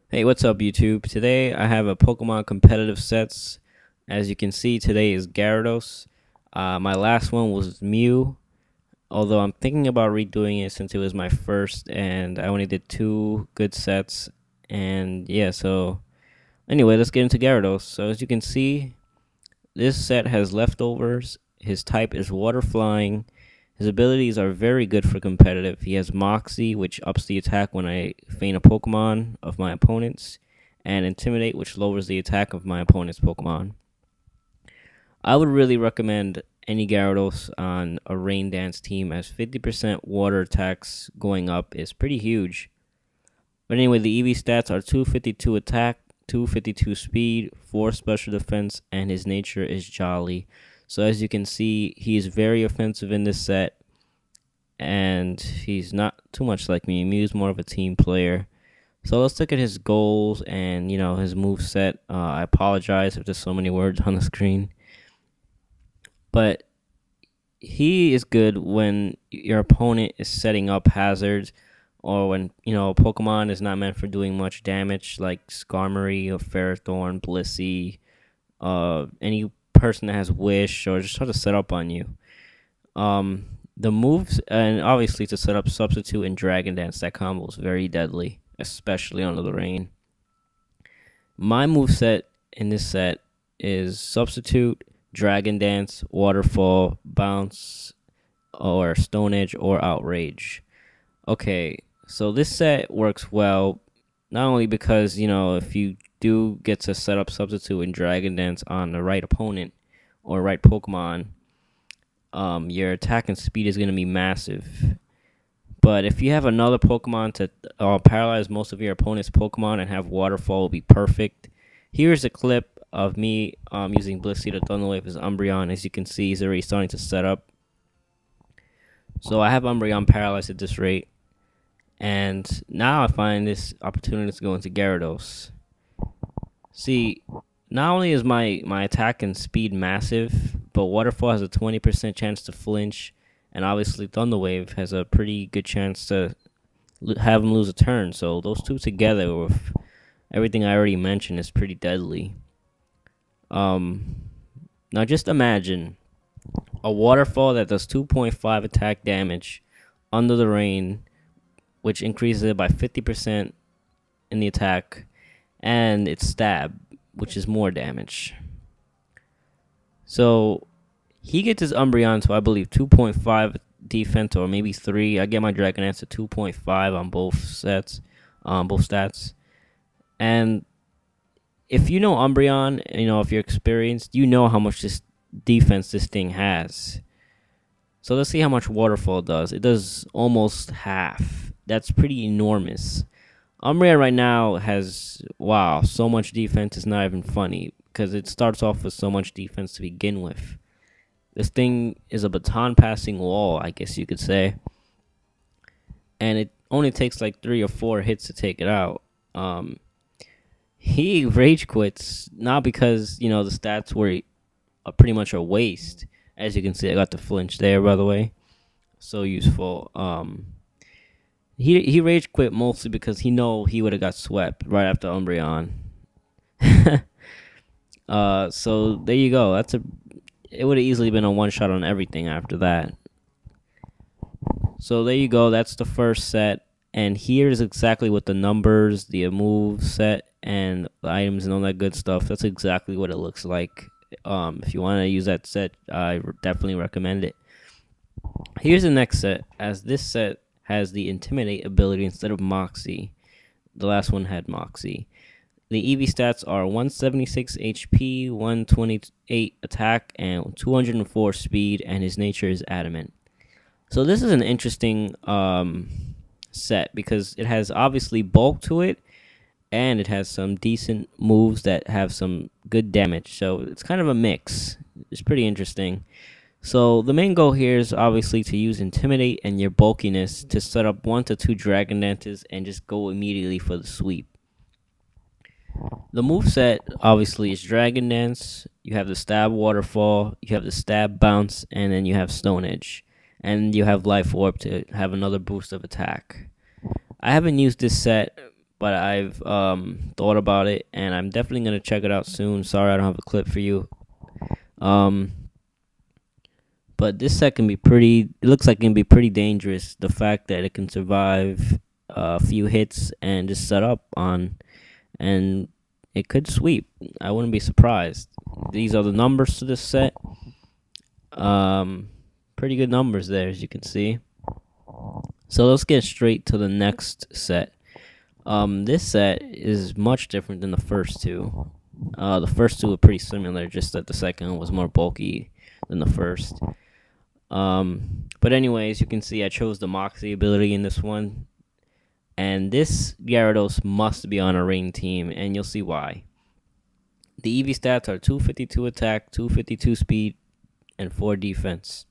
Hey, what's up, YouTube? Today I have a Pokemon competitive sets. As you can see, today is Gyarados. My last one was Mew, although I'm thinking about redoing it since it was my first and I only did two good sets. And yeah, so anyway, let's get into Gyarados. So as you can see, this set has leftovers. His type is Water Flying. His abilities are very good for competitive. He has Moxie, which ups the attack when I feint a Pokemon of my opponents, and Intimidate, which lowers the attack of my opponent's Pokemon. I would really recommend any Gyarados on a Rain Dance team, as 50% water attacks going up is pretty huge. But anyway, the EV stats are 252 attack, 252 speed, 4 special defense, and his nature is Jolly. So as you can see, he is very offensive in this set, and he's not too much like me. Mew's more of a team player. So let's look at his goals and, his move set. I apologize if there's so many words on the screen. But he is good when your opponent is setting up hazards, or when, Pokemon is not meant for doing much damage, like Skarmory or Ferrothorn, Blissey, any person that has Wish, or just try to set up on you. The moves, and obviously to set up Substitute and Dragon Dance, that combo is very deadly, especially under the rain. My move set in this set is Substitute, Dragon Dance, Waterfall, Bounce, or Stone Edge, or Outrage. Okay, so this set works well, not only because, if you do get to set up Substitute and Dragon Dance on the right opponent or right Pokemon, your attack and speed is going to be massive. But if you have another Pokemon to paralyze most of your opponent's Pokemon and have Waterfall, will be perfect. Here's a clip of me using Blissey to Thunder Wave as Umbreon. As you can see, he's already starting to set up. So I have Umbreon paralyzed at this rate. And now I find this opportunity to go into Gyarados. See, not only is my attack and speed massive, but Waterfall has a 20% chance to flinch, and obviously Thunder Wave has a pretty good chance to have him lose a turn. So those two together with everything I already mentioned is pretty deadly. Now just imagine a Waterfall that does 2.5 attack damage under the rain, which increases it by 50% in the attack, and its stab, which is more damage. So he gets his Umbreon to, I believe, 2.5 defense, or maybe 3. I get my Dragon Dance to 2.5 on both sets, both stats. And if you know Umbreon, if you're experienced, you know how much this defense this thing has. So let's see how much Waterfall does. It does almost half. That's pretty enormous. Umbreon right now has, wow, so much defense, it's not even funny, because it starts off with so much defense to begin with. This thing is a baton passing wall, I guess you could say. And it only takes like 3 or 4 hits to take it out. He rage quits, not because, the stats were pretty much a waste. As you can see, I got the flinch there, by the way. So useful. He rage quit mostly because he would have got swept right after Umbreon. So there you go. It would have easily been a one shot on everything after that. So there you go. That's the first set, and here's exactly what the numbers, the move set, and the items and all that good stuff. That's exactly what it looks like. If you want to use that set, I definitely recommend it. Here's the next set, as this set has the Intimidate ability instead of Moxie. The last one had Moxie. The EV stats are 176 HP, 128 attack, and 204 speed, and his nature is Adamant. So this is an interesting set because it has obviously bulk to it, and it has some decent moves that have some good damage. So it's kind of a mix. It's pretty interesting. So the main goal here is obviously to use Intimidate and your bulkiness to set up 1 to 2 Dragon Dances and just go immediately for the sweep. The moveset obviously is Dragon Dance, you have the Stab Waterfall, you have the Stab Bounce, and then you have Stone Edge. And you have Life Orb to have another boost of attack. I haven't used this set but I've thought about it, and I'm definitely gonna check it out soon. Sorry, I don't have a clip for you. Um, but this set can be pretty. It looks like it can be pretty dangerous. The fact that it can survive a few hits and just set up on, and it could sweep. I wouldn't be surprised. These are the numbers to this set. Pretty good numbers there, as you can see. So let's get straight to the next set. This set is much different than the first two. The first two were pretty similar, just that the second one was more bulky than the first. But anyways, you can see I chose the Moxie ability in this one. And this Gyarados must be on a rain team, and you'll see why. The EV stats are 252 attack, 252 speed, and 4 defense.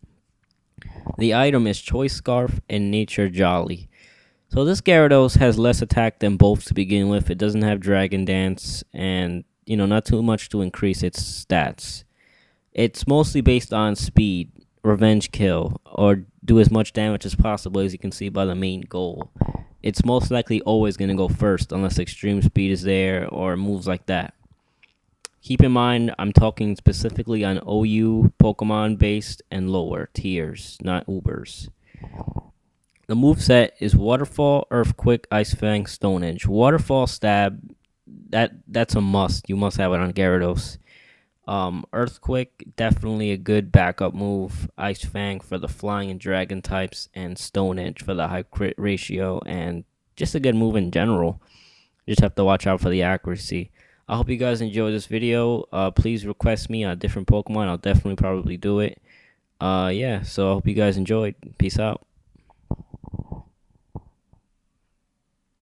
The item is Choice Scarf and Nature Jolly. So this Gyarados has less attack than both to begin with. It doesn't have Dragon Dance, and not too much to increase its stats. It's mostly based on speed, revenge kill, or do as much damage as possible, as you can see by the main goal. It's most likely always going to go first unless extreme speed is there or moves like that. Keep in mind, I'm talking specifically on OU Pokemon based and lower tiers, not Ubers. The moveset is Waterfall, Earthquake, Ice Fang, Stone Edge. Waterfall Stab, that's a must. You must have it on Gyarados. Earthquake, definitely a good backup move. Ice Fang for the flying and dragon types, and Stone Edge for the high crit ratio, and just a good move in general. Just have to watch out for the accuracy. I hope you guys enjoyed this video. Please request me on different Pokemon. I'll definitely probably do it. Yeah, so I hope you guys enjoyed. Peace out.